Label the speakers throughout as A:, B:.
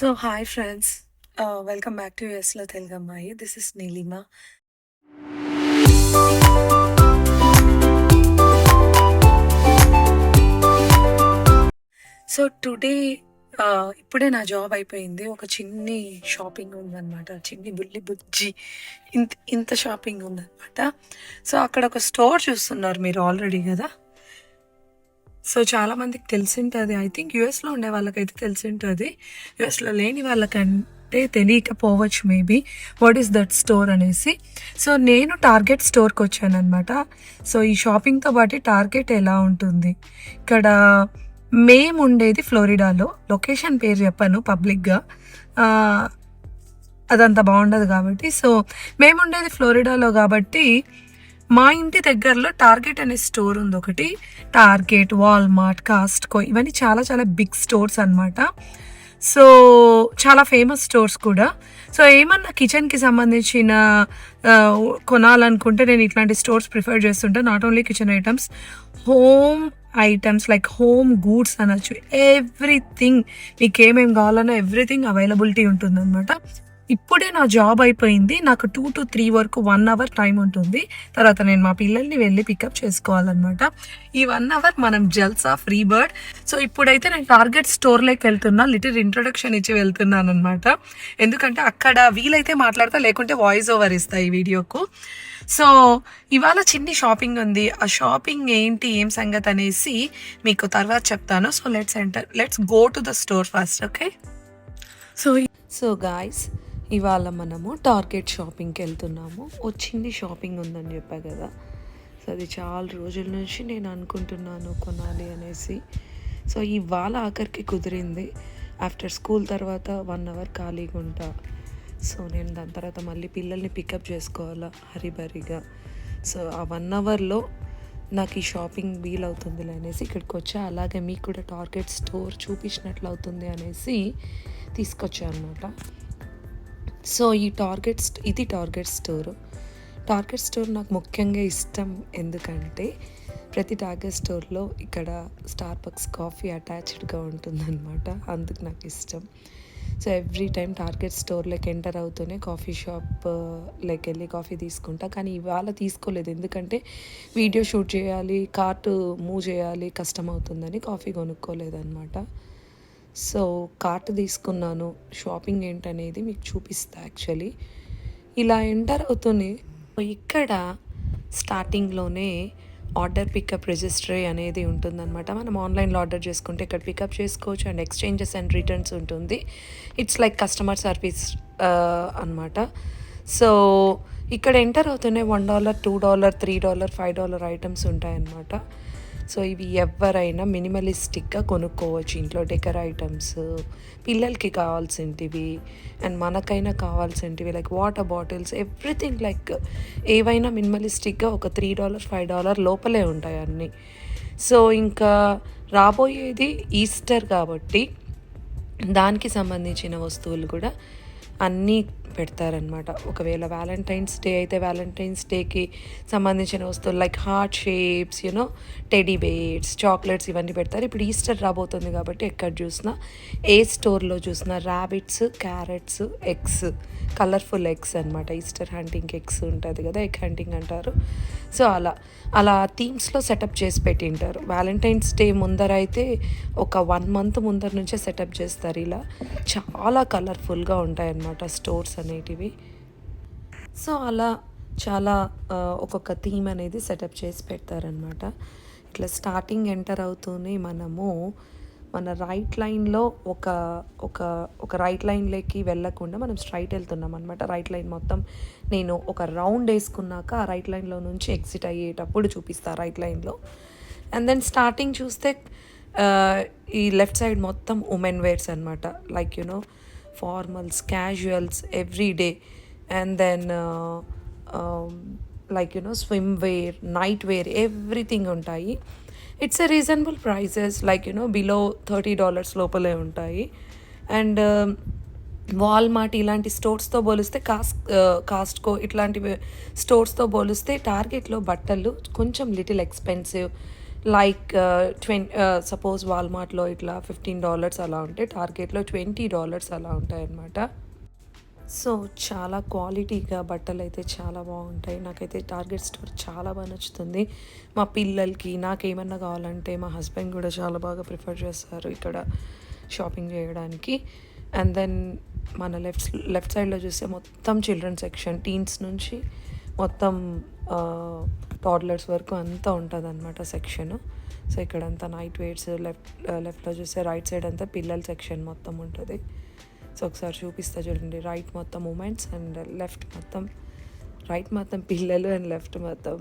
A: So, hi friends, welcome back to Yesla Telgamai. This is Nilima. So, today ఇప్పుడే నా job అయిపోయింది. ఒక చిన్ని షాపింగ్ ఉందనమాట. చిన్ని బుల్లి బుజ్జి ఇంత షాపింగ్ ఉందనమాట. సో, అక్కడ ఒక స్టోర్ చూస్తున్నారు మీరు ఆల్రెడీ కదా. సో, చాలామందికి తెలిసింటుంది. ఐ థింక్ యూఎస్లో ఉండే వాళ్ళకైతే తెలిసింటుంది. యూఎస్లో లేని వాళ్ళకంటే తెలియకపోవచ్చు maybe what is that store అనేసి. సో నేను టార్గెట్ స్టోర్కి వచ్చాను అనమాట. సో ఈ షాపింగ్తో పాటు టార్గెట్ ఎలా ఉంటుంది, ఇక్కడ మేము ఉండేది ఫ్లోరిడాలో. లొకేషన్ పేరు చెప్పాను పబ్లిక్గా, అదంతా బాగుండదు కాబట్టి. సో మేము ఉండేది ఫ్లోరిడాలో కాబట్టి మా ఇంటి దగ్గరలో టార్గెట్ అనే స్టోర్ ఉంది ఒకటి. టార్గెట్, వాల్మార్ట్, కాస్ట్కో ఇవన్నీ చాలా చాలా బిగ్ స్టోర్స్ అనమాట. సో చాలా ఫేమస్ స్టోర్స్ కూడా. సో ఏమన్నా కిచెన్కి సంబంధించిన కొనాలనుకుంటే నేను ఇట్లాంటి స్టోర్స్ ప్రిఫర్ చేస్తుంటాను. Not only kitchen items, home items like home goods అనొచ్చు. ఎవ్రీథింగ్ మీకు ఏమేమి కావాలన్నా ఎవ్రీథింగ్ అవైలబిలిటీ ఉంటుందన్నమాట. ఇప్పుడే నా జాబ్ అయిపోయింది. నాకు 2 to 3 వరకు 1 అవర్ టైం ఉంటుంది. తర్వాత నేను మా పిల్లల్ని వెళ్ళి పికప్ చేసుకోవాలన్నమాట. ఈ 1 అవర్ మనం జల్సా ఫ్రీ బర్డ్. సో ఇప్పుడైతే నేను టార్గెట్ స్టోర్లోకి వెళ్తున్నా. లిటిల్ ఇంట్రొడక్షన్ ఇచ్చి వెళ్తున్నాను అనమాట. ఎందుకంటే అక్కడ వీలైతే మాట్లాడతా, లేకుంటే వాయిస్ ఓవర్ ఇస్తా ఈ వీడియోకు. సో ఇవాళ చిన్ని షాపింగ్ ఉంది. ఆ షాపింగ్ ఏంటి, ఏం సంగతి అనేసి మీకు తర్వాత చెప్తాను. So let's go to the store first. Okay. So guys, ఇవాళ మనము టార్గెట్ షాపింగ్కి వెళ్తున్నాము. వచ్చింది షాపింగ్ ఉందని చెప్పా కదా. సో అది చాలా రోజుల నుంచి నేను అనుకుంటున్నాను కొనాలి అనేసి. సో ఇవాళ ఆఖరికి కుదిరింది. ఆఫ్టర్ స్కూల్ తర్వాత 1 అవర్ ఖాళీగా ఉంటా. సో నేను దాని తర్వాత మళ్ళీ పిల్లల్ని పికప్ చేసుకోవాలా హరిబరిగా. సో ఆ 1 అవర్లో నాకు ఈ షాపింగ్ వీలవుతుంది అనేసి ఇక్కడికి వచ్చా. అలాగే మీకు కూడా టార్గెట్ స్టోర్ చూపించినట్లు అవుతుంది అనేసి తీసుకొచ్చా అనమాట. సో ఈ ఇది టార్గెట్ స్టోర్ నాకు ముఖ్యంగా ఇష్టం. ఎందుకంటే ప్రతి టార్గెట్ స్టోర్లో ఇక్కడ స్టార్బక్స్ కాఫీ అటాచ్డ్గా ఉంటుందన్నమాట. అందుకు నాకు ఇష్టం. సో ఎవ్రీ టైం టార్గెట్ స్టోర్లోకి ఎంటర్ అవుతూనే కాఫీ షాప్లోకి వెళ్ళి కాఫీ తీసుకుంటా. కానీ ఇవాళ తీసుకోలేదు, ఎందుకంటే వీడియో షూట్ చేయాలి, కార్ట్ మూవ్ చేయాలి, కష్టం అవుతుందని కాఫీ కొనుక్కోలేదన్నమాట. సో కార్ట్ తీసుకున్నాను. షాపింగ్ ఏంటనేది మీకు చూపిస్తా. యాక్చువల్లీ ఇలా ఎంటర్ అవుతూనే ఇక్కడ స్టార్టింగ్లోనే ఆర్డర్ పికప్ రిజిస్ట్రీ అనేది ఉంటుందన్నమాట. మనం ఆన్లైన్లో ఆర్డర్ చేసుకుంటే ఇక్కడ పికప్ చేసుకోవచ్చు. అండ్ ఎక్స్చేంజెస్ అండ్ రిటర్న్స్ ఉంటుంది. ఇట్స్ లైక్ కస్టమర్ సర్వీస్ అనమాట. సో ఇక్కడ ఎంటర్ అవుతూనే $1, $2, $3, $5 ఐటమ్స్ ఉంటాయన్నమాట. సో ఇవి ఎవరైనా మినిమలిస్టిక్గా కొనుక్కోవచ్చు. ఇంట్లో డెకర్ ఐటమ్స్, పిల్లలకి కావాల్సినవి అండ్ మనకైనా కావాల్సినవి like water bottles, everything like ఏవైనా మినిమలిస్టిక్గా ఒక $3, $5 లోపలే ఉంటాయి అన్నీ. సో ఇంకా రాబోయేది ఈస్టర్ కాబట్టి దానికి సంబంధించిన వస్తువులు కూడా అన్నీ పెడతారనమాట. ఒకవేళ వ్యాలంటైన్స్ డే అయితే వ్యాలంటైన్స్ డేకి సంబంధించిన వస్తువులు like heart shapes, teddy bears, chocolates ఇవన్నీ పెడతారు. ఇప్పుడు ఈస్టర్ రాబోతుంది కాబట్టి ఎక్కడ చూసినా, ఏ స్టోర్లో చూసినా rabbits, carrots, eggs, colourful eggs అనమాట. ఈస్టర్ హంటింగ్ ఎగ్స్ ఉంటుంది కదా, ఎగ్ హంటింగ్ అంటారు. సో అలా థీమ్స్లో సెటప్ చేసి పెట్టింటారు. వ్యాలంటైన్స్ డే ముందర అయితే ఒక 1 month ముందర నుంచే సెటప్ చేస్తారు. ఇలా చాలా కలర్ఫుల్గా ఉంటాయన్నమాట స్టోర్స్ అనేటివి. సో అలా చాలా ఒక్కొక్క థీమ్ అనేది సెటప్ చేసి పెడతారనమాట. ఇట్లా స్టార్టింగ్ ఎంటర్ అవుతూనే మనము మన రైట్ లైన్లో ఒక రైట్ లైన్లోకి వెళ్ళకుండా మనం స్ట్రైట్ వెళ్తున్నాం అనమాట. రైట్ లైన్ మొత్తం నేను ఒక రౌండ్ వేసుకున్నాక ఆ రైట్ లైన్లో నుంచి ఎగ్జిట్ అయ్యేటప్పుడు చూపిస్తా రైట్ లైన్లో. అండ్ దెన్ స్టార్టింగ్ చూస్తే ఈ లెఫ్ట్ సైడ్ మొత్తం ఉమెన్ వేర్స్ అనమాట. Like formals, casuals, everyday. And then like swim wear, night wear, everything ఉంటాయి. It's a reasonable prices like below $30 లోపలే ఉంటాయి. అండ్ వాల్మార్ట్ ఇలాంటి స్టోర్స్తో పోలిస్తే కాస్ట్కో ఇట్లాంటి స్టోర్స్తో పోలిస్తే టార్గెట్లో బట్టలు కొంచెం లిటిల్ ఎక్స్పెన్సివ్. లైక్ సపోజ్ వాల్మార్ట్లో ఇట్లా $15 అలా ఉంటే టార్గెట్లో $20 అలా ఉంటాయన్నమాట. సో చాలా క్వాలిటీగా బట్టలైతే చాలా బాగుంటాయి. నాకైతే టార్గెట్ స్టోర్ చాలా బాగా నచ్చుతుంది. మా పిల్లలకి నాకేమన్నా కావాలంటే మా హస్బెండ్ కూడా చాలా బాగా ప్రిఫర్ చేస్తారు ఇక్కడ షాపింగ్ చేయడానికి. అండ్ దెన్ మన లెఫ్ట్ సైడ్లో చూస్తే మొత్తం చిల్డ్రన్ సెక్షన్, టీన్స్ నుంచి మొత్తం టాడ్లర్స్ వరకు అంతా ఉంటుంది అనమాట సెక్షను. సో ఇక్కడంతా నైట్ వేర్స్, లెఫ్ట్లో చూస్తే రైట్ సైడ్ అంతా పిల్లల సెక్షన్ మొత్తం ఉంటుంది. సో ఒకసారి చూపిస్తా చూడండి. రైట్ మొత్తం ఉమెన్స్ అండ్ రైట్ మొత్తం పిల్లలు అండ్ లెఫ్ట్ మొత్తం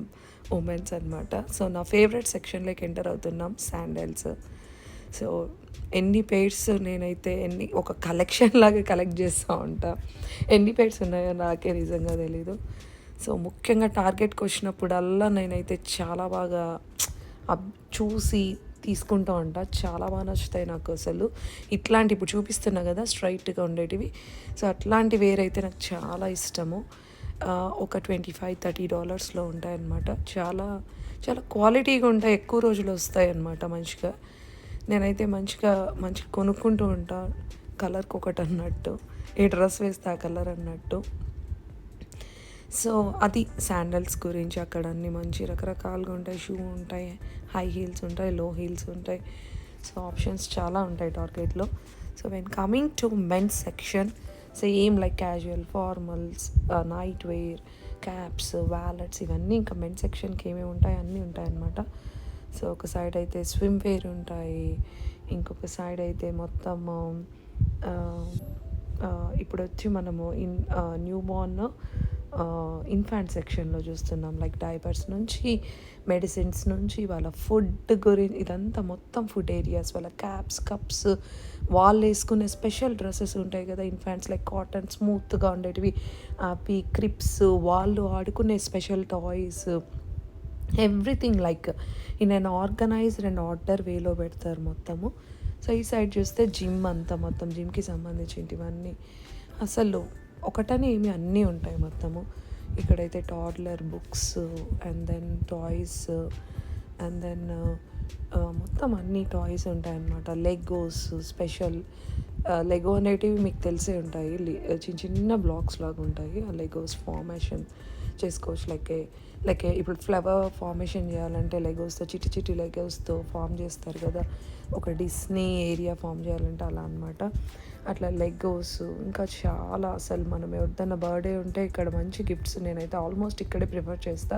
A: ఉమెన్స్ అనమాట. సో నా ఫేవరెట్ సెక్షన్లోకి ఎంటర్ అవుతున్నాం, శాండల్స్. సో ఎన్ని పెయిర్స్ నేనైతే ఒక కలెక్షన్ లాగా కలెక్ట్ చేస్తూ ఉంటా. ఎన్ని పెయిర్స్ ఉన్నాయో నాకే నిజంగా తెలీదు. సో ముఖ్యంగా టార్గెట్కి వచ్చినప్పుడల్లా నేనైతే చాలా బాగా చూసి తీసుకుంటూ ఉంటా. చాలా బాగా నచ్చుతాయి నాకు అసలు. ఇట్లాంటి ఇప్పుడు చూపిస్తున్నా కదా స్ట్రైట్గా ఉండేటివి, సో అట్లాంటి వేరైతే నాకు చాలా ఇష్టము. ఒక $25-30 ఉంటాయన్నమాట. చాలా చాలా క్వాలిటీగా ఉంటాయి, ఎక్కువ రోజులు వస్తాయి అన్నమాట. మంచిగా నేనైతే మంచిగా కొనుక్కుంటూ ఉంటా, కలర్కి ఒకటి అన్నట్టు, ఏ డ్రెస్ వేస్తే ఆ కలర్ అన్నట్టు. సో అది శాండల్స్ గురించి. అక్కడ అన్ని మంచి రకరకాలుగా ఉంటాయి. షూ ఉంటాయి, హై హీల్స్ ఉంటాయి, లో హీల్స్ ఉంటాయి. సో ఆప్షన్స్ చాలా ఉంటాయి టార్గెట్లో. So when coming to men's section, same like casual, formals, night wear, caps, wallets, ఇవన్నీ ఇంకా మెన్స్ సెక్షన్కి ఏమేమి ఉంటాయి అన్నీ ఉంటాయి అన్నమాట. సో ఒక సైడ్ అయితే స్విమ్ వేర్ ఉంటాయి, ఇంకొక సైడ్ అయితే మొత్తము ఇప్పుడు వచ్చి మనము న్యూ బార్న్ ఇన్ఫాంట్ సెక్షన్లో చూస్తున్నాం. లైక్ డైపర్స్ నుంచి, మెడిసిన్స్ నుంచి, వాళ్ళ ఫుడ్ గురించి, ఇదంతా మొత్తం ఫుడ్ ఏరియాస్, వాళ్ళ క్యాప్స్, కప్స్, వాళ్ళు వేసుకునే స్పెషల్ డ్రెస్సెస్ ఉంటాయి కదా ఇన్ఫాంట్స్, లైక్ కాటన్ స్మూత్గా ఉండేటివి, అవి క్రిప్స్, వాళ్ళు ఆడుకునే special toys, everything like in an organised and order వేలో పెడతారు మొత్తము. సో ఈ సైడ్ చూస్తే జిమ్ అంతా, మొత్తం జిమ్కి సంబంధించినవన్నీ అసలు ఒకటనే ఏమి అన్నీ ఉంటాయి మొత్తము. ఇక్కడైతే toddler books and then toys and then మొత్తం అన్ని టాయ్స్ ఉంటాయన్నమాట. లెగోస్, స్పెషల్ లెగో అనేటివి మీకు తెలిసే ఉంటాయి, చిన్న చిన్న బ్లాక్స్ లాగా ఉంటాయి. ఆ లెగోస్ ఫార్మేషన్ చేసుకోవచ్చు. లైక్ ఇప్పుడు ఫ్లవర్ ఫార్మేషన్ చేయాలంటే లెగోస్తో, చిట్టి లెగోస్తో ఫామ్ చేస్తారు కదా, ఒక డిస్నీ ఏరియా ఫామ్ చేయాలంటే అలా అనమాట. అట్లా లెగోస్ ఇంకా చాలా, అసలు మనం ఎవరిదైనా బర్త్డే ఉంటే ఇక్కడ మంచి గిఫ్ట్స్ నేనైతే ఆల్మోస్ట్ ఇక్కడే ప్రిఫర్ చేస్తా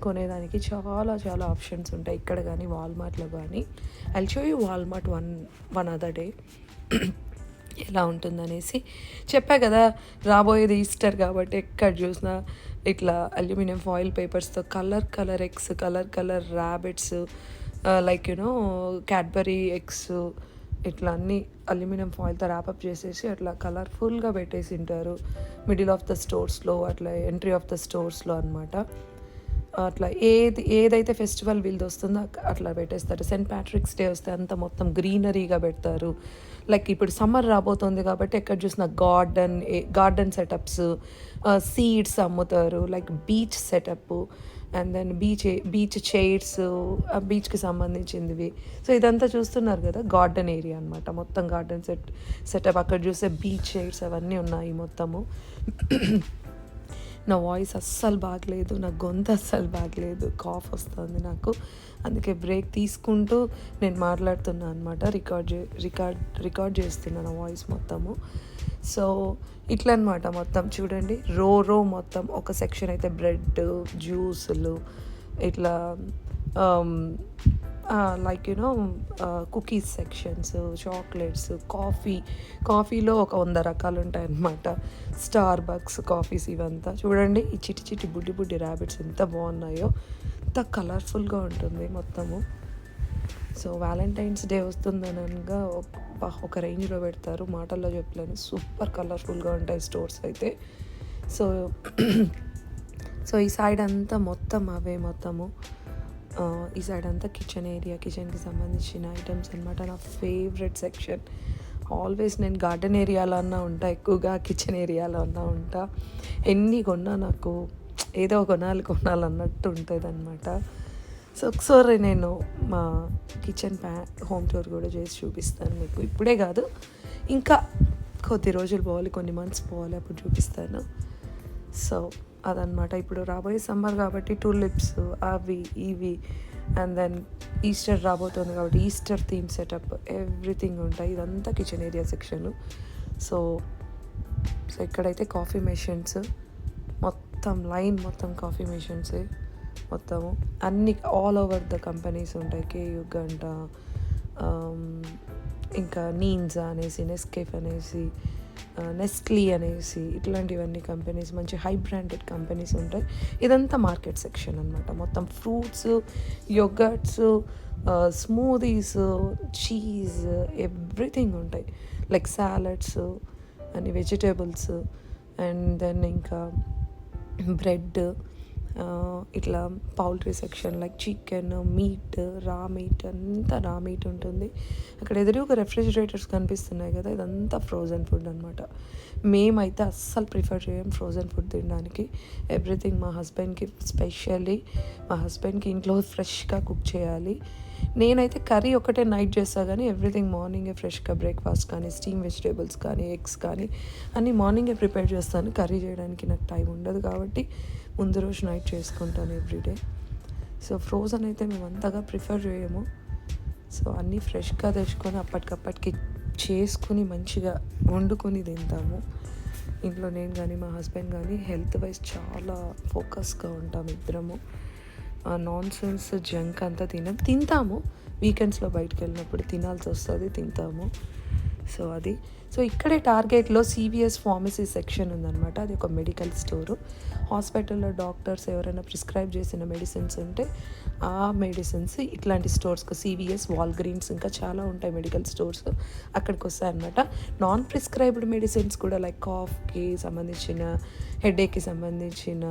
A: కొనేదానికి. చాలా చాలా ఆప్షన్స్ ఉంటాయి ఇక్కడ కానీ వాల్మార్ట్లో కానీ. I'll show you Walmart one other day ఎలా ఉంటుందనేసి. చెప్పా కదా రాబోయేది ఈస్టర్ కాబట్టి ఎక్కడ చూసినా ఇట్లా అల్యూమినియం ఫాయిల్ పేపర్స్తో colour eggs, colour rabbits, like you know Cadbury eggs, ఇట్లా అన్నీ అల్యూమినియం ఫాయిల్తో ర్యాపప్ చేసేసి అట్లా కలర్ఫుల్గా పెట్టేసి ఉంటారు మిడిల్ ఆఫ్ ద స్టోర్స్లో, అట్లా ఎంట్రీ ఆఫ్ ద స్టోర్స్లో అనమాట. అట్లా ఏదైతే ఫెస్టివల్ వీళ్ళది వస్తుందో అట్లా పెట్టేస్తారు. సెయింట్ ప్యాట్రిక్స్ డే వస్తే అంతా మొత్తం గ్రీనరీగా పెడతారు. లైక్ ఇప్పుడు సమ్మర్ రాబోతుంది కాబట్టి ఎక్కడ చూసిన గార్డెన్ సెటప్స్, సీడ్స్ అమ్ముతారు, like beach setup and then beach chairs, బీచ్కి సంబంధించినవి. సో ఇదంతా చూస్తున్నారు కదా గార్డెన్ ఏరియా అనమాట, మొత్తం గార్డెన్ సెటప్. అక్కడ చూస్తే బీచ్ చైర్స్ అవన్నీ ఉన్నాయి మొత్తము. నా వాయిస్ అస్సలు బాగలేదు, నా గొంతు అస్సలు బాగలేదు, కాఫ్ వస్తుంది నాకు. అందుకే బ్రేక్ తీసుకుంటూ నేను మాట్లాడుతున్నాను అనమాట, రికార్డ్ చేస్తున్నాను నా వాయిస్ మొత్తము. సో ఇట్లా అనమాట మొత్తం చూడండి. రో మొత్తం ఒక సెక్షన్ అయితే బ్రెడ్, జ్యూసులు, ఇట్లా like you know cookies sections, chocolates, కాఫీలో ఒక 100 రకాలు ఉంటాయి అన్నమాట. స్టార్ బక్స్ కాఫీస్ ఇవంతా చూడండి. ఈ చిట్టి బుడ్డి ర్యాబిట్స్ ఎంత బాగున్నాయో, ఎంత కలర్ఫుల్గా ఉంటుంది మొత్తము. సో వ్యాలంటైన్స్ డే వస్తుందనగా ఒక రేంజ్లో పెడతారు, మాటల్లో చెప్పలేను. సూపర్ కలర్ఫుల్గా ఉంటాయి స్టోర్స్ అయితే. సో ఈ సైడ్ అంతా మొత్తం అవే మొత్తము. ఈ సైడ్ అంతా కిచెన్ ఏరియా, కిచెన్కి సంబంధించిన ఐటమ్స్ అనమాట. నా ఫేవరెట్ సెక్షన్. ఆల్వేస్ నేను గార్డెన్ ఏరియాలో అన్నా ఉంటా, ఎక్కువగా కిచెన్ ఏరియాలో అన్నా ఉంటా. ఎన్ని కొన్నా నాకు ఏదో కొనాలన్నట్టు ఉంటుంది అనమాట. సో ఒకసారి నేను మా కిచెన్ హోమ్ టూర్ కూడా చేసి చూపిస్తాను మీకు. ఇప్పుడే కాదు, ఇంకా కొద్ది రోజులు పోవాలి, కొన్ని మంత్స్ పోవాలి, అప్పుడు చూపిస్తాను. సో అదనమాట. ఇప్పుడు రాబోయే సమ్మర్ కాబట్టి టూలిప్స్ అవి ఇవి, అండ్ దెన్ ఈస్టర్ రాబోతుంది కాబట్టి ఈస్టర్ థీమ్ సెటప్ ఎవ్రీథింగ్ ఉంటాయి. ఇదంతా కిచెన్ ఏరియా సెక్షన్. సో ఇక్కడైతే కాఫీ మెషిన్స్ మొత్తం లైన్ మొత్తం కాఫీ మెషిన్సే మొత్తము అన్ని ఆల్ ఓవర్ ద కంపెనీస్ ఉంటాయి. కేయుగ్ అంట, ఇంకా నీన్జా అనేసి, నెస్కేఫ్ అనేసి, నెస్ట్లీ అనేసి, ఇట్లాంటివన్నీ కంపెనీస్, మంచి హై బ్రాండెడ్ కంపెనీస్ ఉంటాయి. ఇదంతా మార్కెట్ సెక్షన్ అనమాట. మొత్తం fruits, yoghurts, smoothies, cheese, everything ఉంటాయి. లైక్ సాలడ్స్ అని, వెజిటేబుల్స్, అండ్ దెన్ ఇంకా బ్రెడ్, ఇట్లా poultry section like chicken, meet, రా మీట్, అంతా రా మీట్ ఉంటుంది. అక్కడ ఎదురుగా రెఫ్రిజిరేటర్స్ కనిపిస్తున్నాయి కదా, ఇదంతా ఫ్రోజన్ ఫుడ్ అనమాట. మేమైతే అస్సలు ప్రిఫర్ చేయం ఫ్రోజన్ ఫుడ్ తినడానికి. ఎవ్రీథింగ్ మా హస్బెండ్కి, స్పెషల్లీ మా హస్బెండ్కి ఇంట్లో ఫ్రెష్గా కుక్ చేయాలి. నేనైతే కర్రీ ఒకటే నైట్ చేస్తాను, కానీ ఎవ్రీథింగ్ మార్నింగే ఫ్రెష్గా బ్రేక్ఫాస్ట్ కానీ, స్టీమ్ వెజిటేబుల్స్ కానీ, ఎగ్స్ కానీ అన్నీ మార్నింగే ప్రిపేర్ చేస్తాను. కర్రీ చేయడానికి నాకు టైం ఉండదు కాబట్టి ముందు రోజు నైట్ చేసుకుంటాను ఎవ్రీడే. సో ఫ్రోజన్ అయితే మేము అంతగా ప్రిఫర్ చేయము. సో అన్నీ ఫ్రెష్గా తెచ్చుకొని అప్పటికప్పటికి చేసుకుని మంచిగా వండుకొని తింటాము. ఇంట్లో నేను కానీ మా హస్బెండ్ కానీ హెల్త్ వైజ్ చాలా ఫోకస్గా ఉంటాము ఇద్దరము. నాన్ సెన్స్ జంక్ అంతా తింటాము, వీకెండ్స్లో బయటకు వెళ్ళినప్పుడు తినాల్సి వస్తుంది, తింటాము. సో అది. సో ఇక్కడే టార్గెట్లో CVS ఫార్మసీ సెక్షన్ ఉందన్నమాట. అది ఒక మెడికల్ స్టోరు. హాస్పిటల్లో డాక్టర్స్ ఎవరైనా ప్రిస్క్రైబ్ చేసిన మెడిసిన్స్ ఉంటే ఆ మెడిసిన్స్ ఇట్లాంటి స్టోర్స్కి, CVS, వాల్గ్రీన్స్, ఇంకా చాలా ఉంటాయి మెడికల్ స్టోర్స్, అక్కడికి వస్తాయన్నమాట. నాన్ ప్రిస్క్రైబ్డ్ మెడిసిన్స్ కూడా లైక్ కాఫ్కి సంబంధించిన, హెడేక్కి సంబంధించిన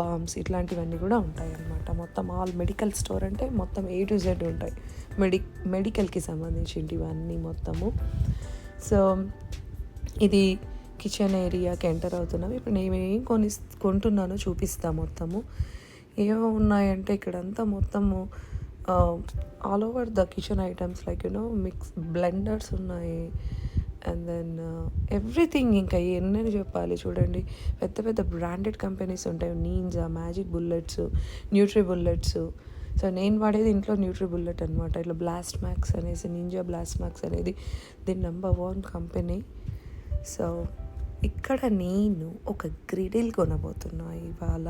A: బామ్స్, ఇట్లాంటివన్నీ కూడా ఉంటాయి అన్నమాట. మొత్తం ఆల్ మెడికల్ స్టోర్ అంటే మొత్తం A to Z ఉంటాయి, మెడికల్కి సంబంధించినవన్నీ మొత్తము. సో ఇది కిచెన్ ఏరియాకి ఎంటర్ అవుతున్నాం. ఇప్పుడు నేనేం కొంటున్నానో చూపిస్తాను మొత్తము. ఏమో ఉన్నాయంటే ఇక్కడంతా మొత్తము all over the kitchen items like mix blenders ఉన్నాయి, అండ్ దెన్ ఎవ్రీథింగ్. ఇంకా ఎన్నని చెప్పాలి చూడండి, పెద్ద పెద్ద బ్రాండెడ్ కంపెనీస్ ఉంటాయి. Ninja, Magic Bullets, Nutri Bullets. So నేను వాడేది ఇంట్లో న్యూట్రీ బుల్లెట్ అనమాట. ఇట్లా బ్లాస్ట్ మ్యాక్స్ అనేసి, నింజా బ్లాస్ట్ మ్యాక్స్ అనేది దీని నెంబర్ 1 కంపెనీ. సో ఇక్కడ నేను ఒక గ్రిడిల్ కొనబోతున్నా ఇవాళ.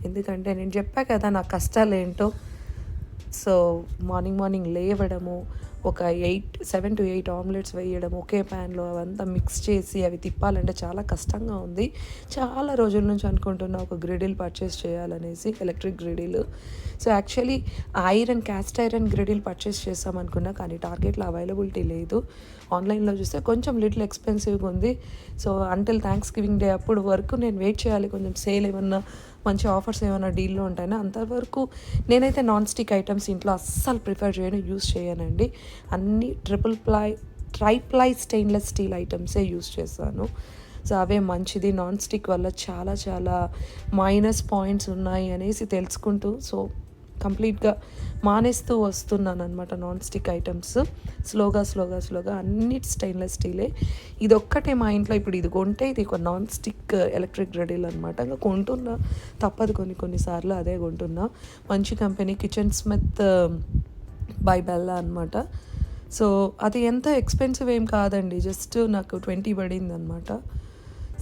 A: ఎందుకంటే నేను చెప్పా కదా నా కష్టాలు ఏంటో. సో మార్నింగ్ లేవడము, ఒక 7 to 8 ఆమ్లెట్స్ వేయడం ఒకే ప్యాన్లో, అవంతా మిక్స్ చేసి అవి తిప్పాలంటే చాలా కష్టంగా ఉంది. చాలా రోజుల నుంచి అనుకుంటున్నా ఒక గ్రిడిల్ పర్చేస్ చేయాలనేసి, electric griddle. So actually cast iron griddle purchase చేస్తామనుకున్నా, కానీ టార్గెట్లో అవైలబిలిటీ లేదు. ఆన్లైన్లో చూస్తే కొంచెం లిటిల్ ఎక్స్పెన్సివ్గా ఉంది. So until thanks giving day అప్పుడు వరకు నేను వెయిట్ చేయాలి, కొంచెం సేల్ ఏమన్నా, మంచి ఆఫర్స్ ఏమైనా డీల్లో ఉంటాయినా. అంతవరకు నేనైతే నాన్ స్టిక్ ఐటమ్స్ ఇంట్లో అస్సలు ప్రిఫర్ చేయను, యూస్ చేయనండి. అన్నీ ట్రైప్లై స్టెయిన్లెస్ స్టీల్ ఐటమ్సే యూస్ చేస్తాను. సో అవే మంచిది. నాన్ స్టిక్ వల్ల చాలా చాలా మైనస్ పాయింట్స్ ఉన్నాయి అనేసి తెలుసుకుంటూ సో కంప్లీట్గా మానేస్తూ వస్తున్నాను అనమాట నాన్ స్టిక్ ఐటమ్స్. స్లోగా అన్ని స్టెయిన్లెస్ స్టీలే. ఇది ఒక్కటే మా ఇంట్లో ఇప్పుడు ఇది కొంటే ఇది ఒక నాన్ స్టిక్ ఎలక్ట్రిక్ గ్రిడిల్ అనమాట. ఇంకా కొంటున్నా, తప్పదు కొన్నిసార్లు అదే కొంటున్నా. మంచి company kitchen Smith by Bella అనమాట. సో అది ఎంత ఎక్స్పెన్సివ్ ఏం కాదండి, జస్ట్ నాకు 20 పడింది అనమాట.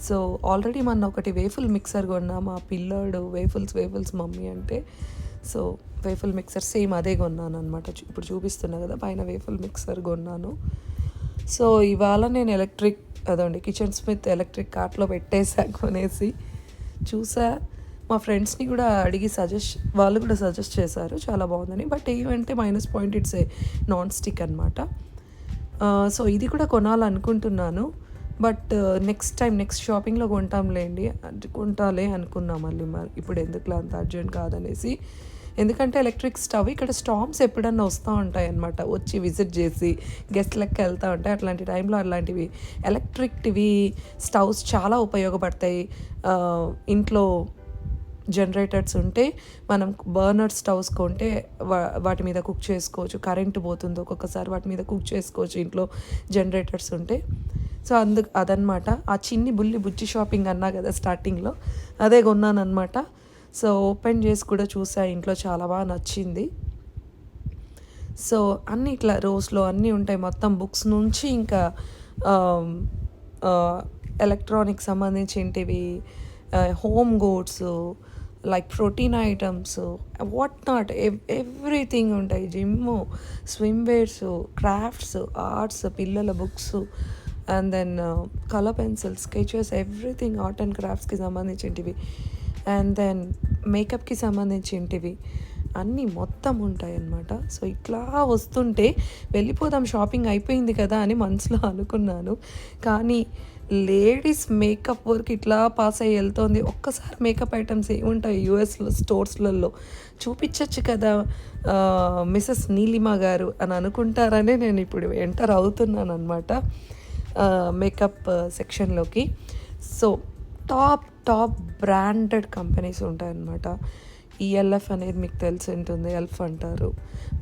A: సో ఆల్రెడీ మొన్న ఒకటి వేఫుల్ మిక్సర్ కొన్నా, మా పిల్లాడు వేఫుల్స్ మమ్మీ అంటే. సో వేఫుల్ మిక్సర్ సేమ్ అదే కొన్నాను అనమాట. ఇప్పుడు చూపిస్తున్నా కదా పైన వేఫుల్ మిక్సర్ కొన్నాను. సో ఇవాళ నేను కిచెన్ స్మిత్ ఎలక్ట్రిక్ కార్ట్లో పెట్టేసా కొనేసి. చూసా, మా ఫ్రెండ్స్ని కూడా అడిగి వాళ్ళు కూడా సజెస్ట్ చేశారు చాలా బాగుందని. బట్ ఏమంటే minus point, it's a non stick అనమాట. సో ఇది కూడా కొనాలనుకుంటున్నాను. బట్ నెక్స్ట్ షాపింగ్లో కొంటాలే అనుకున్నా. మళ్ళీ ఇప్పుడు ఎందుకులా అంత అర్జెంట్ కాదనేసి. ఎందుకంటే ఎలక్ట్రిక్ స్టవ్ ఇక్కడ స్టామ్స్ ఎప్పుడన్నా వస్తూ ఉంటాయి అన్నమాట, వచ్చి విజిట్ చేసి గెస్ట్ లెక్క వెళ్తూ ఉంటాయి. అట్లాంటి టైంలో అలాంటివి ఎలక్ట్రిక్వి స్టవ్స్ చాలా ఉపయోగపడతాయి. ఇంట్లో జనరేటర్స్ ఉంటే మనం బర్నర్ స్టవ్స్ కొంటే వాటి మీద కుక్ చేసుకోవచ్చు. కరెంటు పోతుంది ఒక్కొక్కసారి, వాటి మీద కుక్ చేసుకోవచ్చు ఇంట్లో జనరేటర్స్ ఉంటే. సో అదనమాట ఆ చిన్ని బుజ్జి షాపింగ్ అన్నా కదా స్టార్టింగ్లో, అదే కొన్నాను అనమాట. సో ఓపెన్ చేసి కూడా చూసా, ఇంట్లో చాలా బాగా నచ్చింది. సో అన్నీ ఇట్లా రోస్లో అన్నీ ఉంటాయి, మొత్తం బుక్స్ నుంచి ఇంకా ఎలక్ట్రానిక్ సంబంధించినవి, home goods, like protein items, what not everything ఉంటాయి. జిమ్ము, స్విమ్వేర్స్, క్రాఫ్ట్స్, ఆర్ట్స్, పిల్లల books, and then colour pencils, sketches, everything art and క్రాఫ్ట్స్కి సంబంధించినవి, అండ్ దెన్ మేకప్కి సంబంధించినవి అన్నీ మొత్తం ఉంటాయి అన్నమాట. సో ఇట్లా వస్తుంటే వెళ్ళిపోదాం, షాపింగ్ అయిపోయింది కదా అని మనసులో అనుకున్నాను. కానీ లేడీస్ మేకప్ వర్క్ ఇట్లా పాస్ అయ్యి వెళ్తుంది. ఒక్కసారి మేకప్ ఐటమ్స్ ఏముంటాయి యూఎస్లో స్టోర్స్లలో చూపించచ్చు కదా మిసెస్ నీలిమా గారు అని అనుకుంటారనే నేను ఇప్పుడు ఎంటర్ అవుతున్నాను అనమాట మేకప్ సెక్షన్లోకి. సో టాప్ బ్రాండెడ్ కంపెనీస్ ఉంటాయన్నమాట. ఈఎల్ఎఫ్ అనేది మీకు తెలిసి ఉంటుంది, ఎల్ఫ్ అంటారు,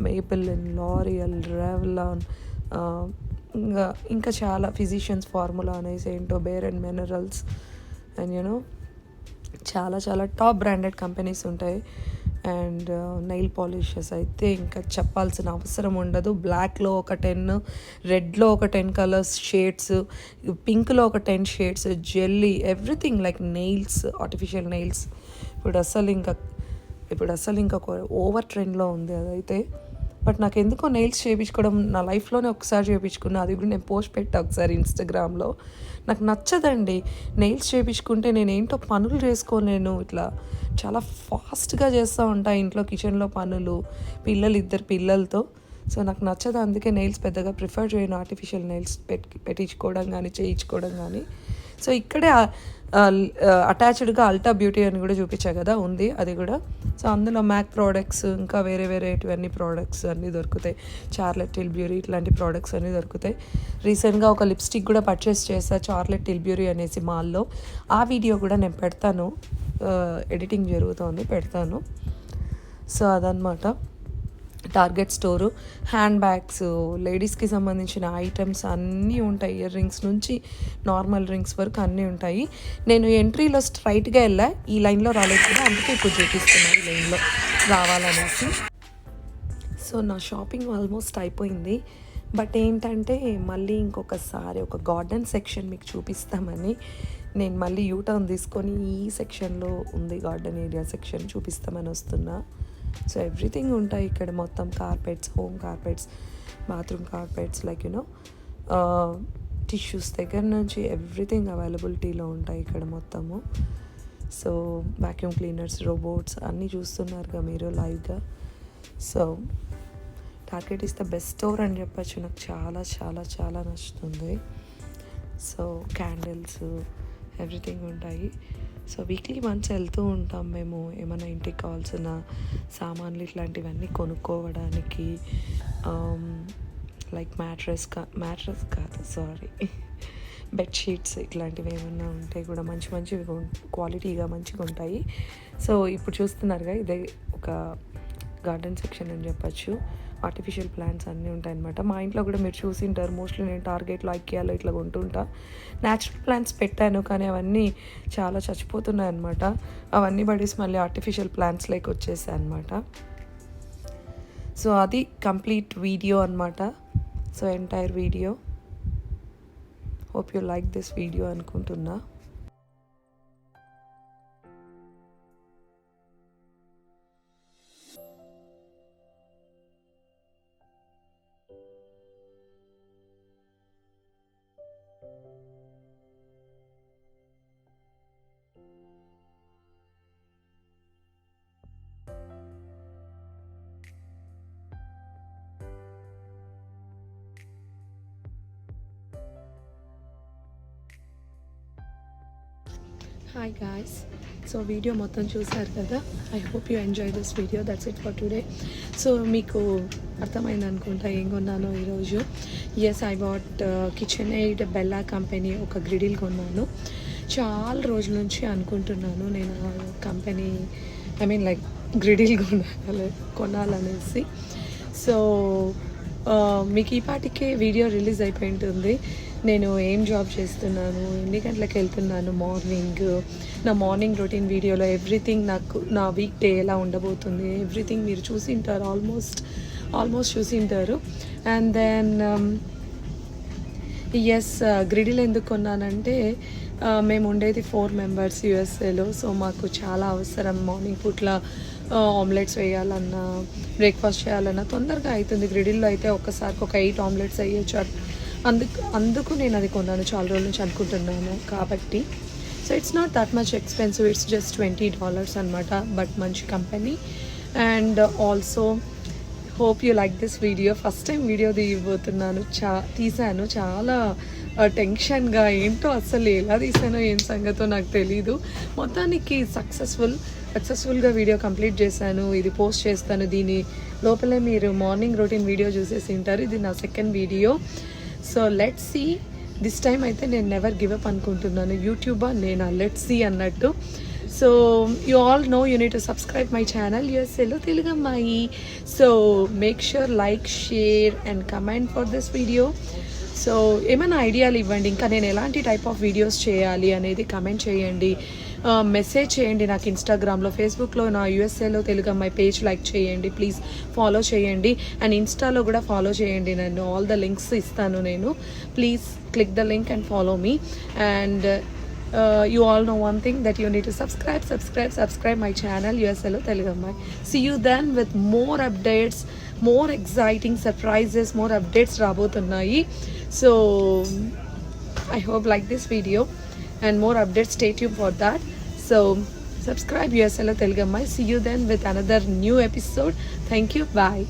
A: మేబెలిన్, లారియల్, రెవ్లాన్, ఇంకా చాలా ఫిజిషియన్స్ ఫార్ములా అనేసి ఏంటో, bare and minerals, and you know చాలా టాప్ బ్రాండెడ్ కంపెనీస్ ఉంటాయి. అండ్ నెయిల్ పాలిషెస్ అయితే ఇంకా చెప్పాల్సిన అవసరం ఉండదు. బ్లాక్లో ఒక 10, రెడ్లో ఒక 10 కలర్స్ షేడ్స్, పింక్లో ఒక 10 shades, jelly, everything like nails, artificial nails ఇప్పుడు అసలు ఇంకా ఓవర్ ట్రెండ్లో ఉంది అదైతే. బట్ నాకు ఎందుకో నెయిల్స్ చేయించుకోవడం నా లైఫ్లోనే ఒకసారి చేయించుకున్నా, అది కూడా నేను పోస్ట్ పెట్టా ఒకసారి ఇన్స్టాగ్రామ్లో. నాకు నచ్చదండి నెయిల్స్ చేయించుకుంటే, నేను ఏంటో పనులు చేసుకోలేను, ఇట్లా చాలా ఫాస్ట్గా చేస్తూ ఉంటాను ఇంట్లో కిచెన్లో పనులు, 2 పిల్లలతో. సో నాకు నచ్చదు, అందుకే నెయిల్స్ పెద్దగా ప్రిఫర్ చేయను, ఆర్టిఫిషియల్ నెయిల్స్ పెట్టించుకోవడం కానీ చేయించుకోవడం కానీ. సో ఇక్కడే అటాచ్డ్గా అల్టా బ్యూటీ అని కూడా చూపించా కదా, ఉంది అది కూడా. సో అందులో మ్యాక్ ప్రోడక్ట్స్, ఇంకా వేరేటివన్నీ ప్రోడక్ట్స్ అన్నీ దొరుకుతాయి, చార్లెట్ టిల్బ్యూరీ ఇట్లాంటి ప్రోడక్ట్స్ అన్నీ దొరుకుతాయి. రీసెంట్గా ఒక లిప్స్టిక్ కూడా పర్చేస్ చేసా, చార్లెట్ టిల్బ్యూరీ అనేసి మాల్లో. ఆ వీడియో కూడా నేను పెడతాను, ఎడిటింగ్ జరుగుతోంది, పెడతాను. సో అదనమాట టార్గెట్ స్టోరు. హ్యాండ్ బ్యాగ్స్, లేడీస్కి సంబంధించిన ఐటమ్స్ అన్నీ ఉంటాయి, ఇయర్ రింగ్స్ నుంచి నార్మల్ రింగ్స్ వరకు అన్నీ ఉంటాయి. నేను ఎంట్రీలో స్ట్రైట్గా వెళ్ళా, ఈ లైన్లో రాలేదు కదా, అందుకే ఇప్పుడు చూపిస్తున్నాను ఈ లైన్లో రావాలనేసి. సో నా షాపింగ్ ఆల్మోస్ట్ అయిపోయింది. బట్ ఏంటంటే మళ్ళీ ఇంకొకసారి ఒక గార్డెన్ సెక్షన్ మీకు చూపిస్తామని నేను మళ్ళీ యూటర్న్ తీసుకొని ఈ సెక్షన్లో ఉంది గార్డెన్ ఏరియా సెక్షన్ చూపిస్తామని వస్తున్నా. సో ఎవ్రీథింగ్ ఉంటాయి ఇక్కడ మొత్తం, carpets, home carpets, bathroom carpets, like you know tissues దగ్గర నుంచి ఎవ్రీథింగ్ అవైలబిలిటీలో ఉంటాయి ఇక్కడ మొత్తము. సో వ్యాక్యూమ్ క్లీనర్స్, రోబోట్స్ అన్నీ చూస్తున్నారుగా మీరు లైవ్గా. So target is the best store అని చెప్పచ్చు, నాకు చాలా నచ్చుతుంది. సో క్యాండిల్స్, ఎవ్రీథింగ్ ఉంటాయి. సో వీక్లీ వన్స్ వెళ్తూ ఉంటాం మేము, ఏమైనా ఇంటికి కావాల్సిన సామాన్లు ఇట్లాంటివన్నీ కొనుక్కోవడానికి. లైక్ మ్యాట్రెస్ కాదు సారీ, బెడ్షీట్స్ ఇట్లాంటివి ఏమన్నా ఉంటే కూడా మంచివి క్వాలిటీగా మంచిగా ఉంటాయి. సో ఇప్పుడు చూస్తున్నారుగా ఇదే ఒక గార్డెన్ సెక్షన్ అని చెప్పచ్చు. ఆర్టిఫిషియల్ ప్లాంట్స్ అన్నీ ఉంటాయన్నమాట. మా ఇంట్లో కూడా మీరు చూసింటారు, మోస్ట్లీ నేను టార్గెట్లో ఐకియాలో ఇట్లా కొంటుంటా. న్యాచురల్ ప్లాంట్స్ పెట్టాను కానీ అవన్నీ చాలా చచ్చిపోతున్నాయి అనమాట. అవన్నీ పడేసి మళ్ళీ ఆర్టిఫిషియల్ ప్లాంట్స్ లైక్ వచ్చేసాయి అనమాట. సో అది కంప్లీట్ వీడియో అనమాట. So entire video, hope you like this video అనుకుంటున్నా. హాయ్ గాయ్స్, సో వీడియో మొత్తం చూసారు కదా. I hope you enjoy this video. That's it for today. So మీకు అర్థమైంది అనుకుంటా ఏం కొన్నానో ఈరోజు. Yes, I bought kitchen aid Bella company ఒక గ్రిడిల్ కొన్నాను. చాలా రోజుల నుంచి అనుకుంటున్నాను నేను కంపెనీ లైక్ గ్రిడిల్ కొనాలనేసి. సో మీకు ఈ పాటికే వీడియో రిలీజ్ అయిపోయి ఉంటుంది. నేను ఏం జాబ్ చేస్తున్నాను, ఎన్ని గంటలకు వెళ్తున్నాను, నా మార్నింగ్ రొటీన్ వీడియోలో ఎవ్రీథింగ్, నా వీక్ డే ఎలా ఉండబోతుంది, ఎవ్రీథింగ్ మీరు చూసింటారు, ఆల్మోస్ట్ చూసింటారు. అండ్ దెన్ గ్రిడిల్ ఎందుకు కొన్నానంటే మేము ఉండేది 4 మెంబర్స్ యూఎస్ఏలో. సో మాకు చాలా అవసరం. మార్నింగ్ పూట్ల ఆమ్లెట్స్ వేయాలన్నా, బ్రేక్ఫాస్ట్ చేయాలన్నా తొందరగా అవుతుంది. గ్రిడిల్లో అయితే ఒక్కసారికి ఒక 8 ఆమ్లెట్స్ వేయచ్చు. అందుకు నేను అది కొన్నాను. చాలా రోజుల నుంచి అనుకుంటున్నాను కాబట్టి. So it's not that much expensive, it's just $20 అనమాట. బట్ మంచి company. And also hope you like this video. First time video తీసాను. చాలా టెన్షన్గా, ఏంటో అసలు ఎలా తీసానో ఏం సంగతో నాకు తెలీదు. మొత్తానికి సక్సెస్ఫుల్గా వీడియో కంప్లీట్ చేశాను. ఇది పోస్ట్ చేస్తాను. దీని లోపలే మీరు మార్నింగ్ రొటీన్ వీడియో చూసేసి ఉంటారు. ఇది నా second video. So let's see. This time అయితే నేను నెవర్ గివ్ అప్ అనుకుంటున్నాను. యూట్యూబా నేనా, లెట్స్ సీ అన్నట్టు. So you all know you need to subscribe my channel USAలో తెలుగు అమ్మాయి. So make sure like, share and comment for this video. So ఏమైనా ఐడియాలు ఇవ్వండి, ఇంకా నేను ఎలాంటి టైప్ ఆఫ్ వీడియోస్ చేయాలి అనేది కమెంట్ చేయండి. మెసేజ్ చేయండి నాకు ఇన్స్టాగ్రామ్లో, ఫేస్బుక్లో నా యూఎస్ఏలో తెలుగు అమ్మాయి పేజ్ లైక్ చేయండి, ప్లీజ్ ఫాలో చేయండి. అండ్ ఇన్స్టాలో కూడా ఫాలో చేయండి నన్ను. ఆల్ ద లింక్స్ ఇస్తాను నేను. Please click the link and follow me. And you all know one thing, that you need to subscribe my channel USAlo Telugu Ammayi. See you then with more updates, more exciting surprises, more updates rabothunnayi. So I hope like this video and more updates. Stay tuned for that. So subscribe USAlo Telugu Ammayi. See you then with another new episode. Thank you. Bye.